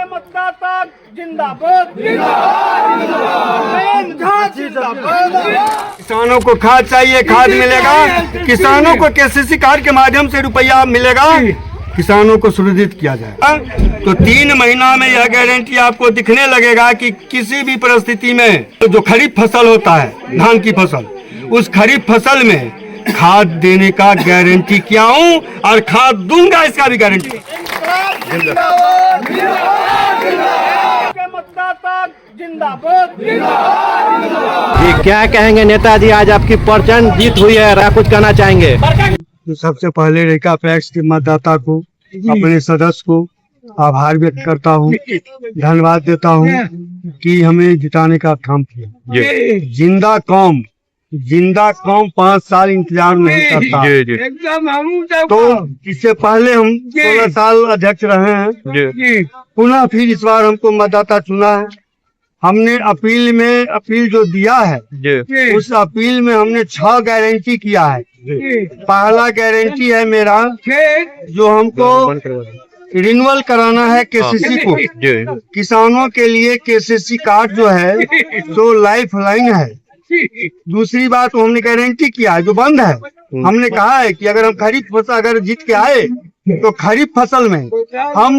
मतदाता जिंदाबाद। किसानों को खाद चाहिए, खाद मिलेगा। किसानों को केसीसी कार्ड के माध्यम से रुपया मिलेगा, किसानों को सुरक्षित किया जाएगा। तो 3 महीना में यह गारंटी आपको दिखने लगेगा कि किसी भी परिस्थिति में जो खरीफ फसल होता है, धान की फसल, उस खरीफ फसल में खाद देने का गारंटी किया हूँ और खाद दूंगा, इसका भी गारंटी। मतदाता जिंदाबाद। जी, क्या कहेंगे नेताजी, आज आपकी प्रचंड जीत हुई है, कुछ कहना चाहेंगे? तो सबसे पहले रेखा पैक्स के मतदाता को, अपने सदस्य को आभार व्यक्त करता हूँ, धन्यवाद देता हूँ कि हमें जिताने का काम किया। जिंदा कौम 5 साल इंतजार नहीं करता। तो इससे पहले हम 16 साल अध्यक्ष रहे हैं, पुनः फिर इस बार हमको मतदाता चुना है। हमने अपील जो दिया है, उस अपील में हमने 6 गारंटी किया है। पहला गारंटी है मेरा, जो हमको रिन्यूअल कराना है केसीसी को। किसानों के लिए केसीसी कार्ड जो है तो लाइफ लाइन है। दूसरी बात, वो हमने गारंटी किया है जो बंद है। हमने कहा है कि अगर हम खरीफ फसल अगर जीत के आए तो खरीफ फसल में हम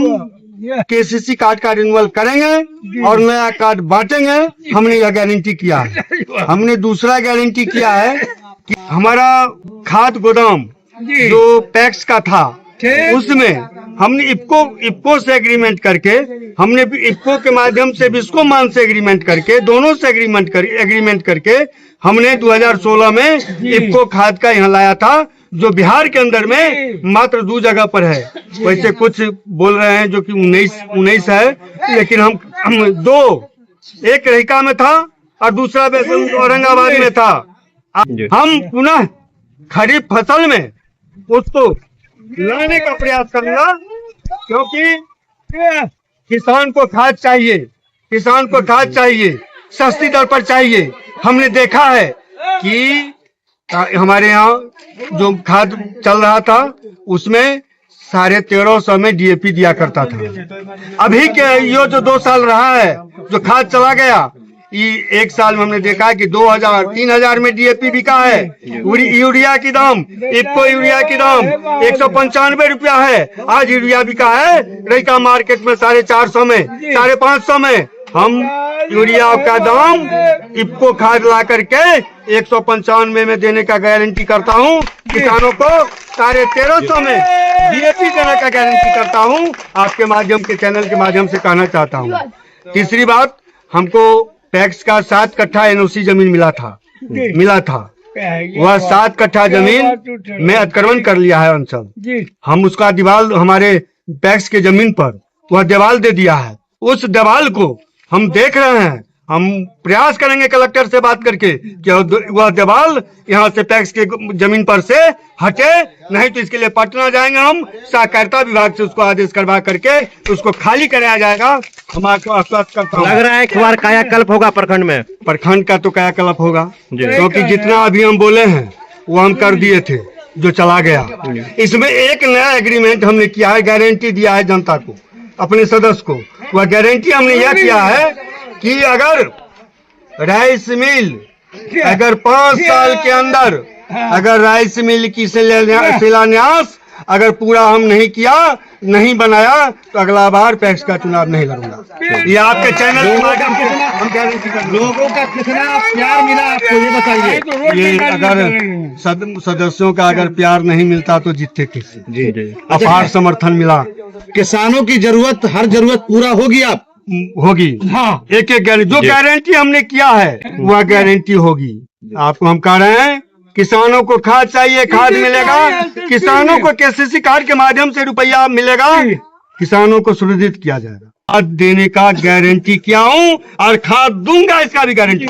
केसीसी कार्ड का रिन्यूअल करेंगे और नया कार्ड बांटेंगे। हमने यह गारंटी किया है। हमने दूसरा गारंटी किया है कि हमारा खाद गोदाम जो पैक्स का था, उसमें हमने इफ्को से एग्रीमेंट करके, हमने इफ्को के माध्यम से बिस्कोमान से एग्रीमेंट करके, दोनों से एग्रीमेंट करके हमने 2016 में इफ्को खाद का यहाँ लाया था, जो बिहार के अंदर में मात्र 2 जगह पर है। वैसे कुछ बोल रहे हैं जो कि 19 है, लेकिन हम 2, एक रहिका में था और दूसरा औरंगाबाद में था। हम पुनः खरीफ फसल में उसको लाने का प्रयास करूंगा, क्योंकि किसान को खाद चाहिए, सस्ती दर पर चाहिए। हमने देखा है कि हमारे यहाँ जो खाद चल रहा था उसमें 1350 में डीएपी दिया करता था। अभी के ये जो 2 साल रहा है जो खाद चला गया, ये 1 साल में हमने देखा कि 2000-3000 में डीएपी बिका है। यूरिया की दाम, इफ्को यूरिया की दाम 195 रुपया है। आज यूरिया बिका है रैका मार्केट में 450 में, 550 में। हम यूरिया का दाम इफ्को खाद ला करके 195 में देने का गारंटी करता हूँ। किसानों को 1350 में डीएपी देने का गारंटी करता हूँ। आपके माध्यम के चैनल के माध्यम से कहना चाहता हूँ। तीसरी बात, हमको पैक्स का 7 कट्ठा एनओसी जमीन मिला था। वह 7 कट्ठा जमीन में अतिक्रमण कर लिया है अंचल। हम उसका दीवाल हमारे पैक्स के जमीन पर वह दीवाल दे दिया है। उस दीवाल को हम देख रहे हैं, हम प्रयास करेंगे कलेक्टर से बात करके कि वह दीवाल यहाँ से पैक्स के जमीन पर से हटे, नहीं तो इसके लिए पटना जाएंगे। हम सहकारिता विभाग से उसको आदेश करवा करके उसको खाली कराया जाएगा। हम आपको आश्वस्त करता हूं। लग रहा है कि बार कायाकल्प होगा प्रखंड में। प्रखंड का तो कायाकल्प होगा, क्योंकि जितना अभी हम बोले हैं वो हम कर दिए थे, जो चला गया। इसमें एक नया एग्रीमेंट हमने किया है, गारंटी दिया है जनता को, अपने सदस्य को। वह गारंटी हमने यह किया है कि अगर राइस मिल अगर 5 साल के अंदर अगर राइस मिल की शिलान्यास अगर पूरा हम नहीं बनाया तो अगला बार पैक्स का चुनाव नहीं लड़ूंगा। ये आपके चैनल के माध्यम से हम गारंटी कर। लोगों का कितना प्यार मिला आपको, ये बताइए। ये अगर सदस्यों का अगर प्यार नहीं मिलता तो जीतते कैसे? जी। अपार समर्थन मिला। किसानों की हर जरूरत पूरा होगी होगी। हाँ, एक जो गारंटी हमने किया है वह गारंटी होगी। आपको हम कह रहे हैं, किसानों को खाद चाहिए, खाद मिलेगा। किसानों को केसीसी कार्ड के माध्यम से रुपया मिलेगा, किसानों को सुरक्षित किया जाएगा। खाद देने का गारंटी किया हूँ और खाद दूंगा, इसका भी गारंटी।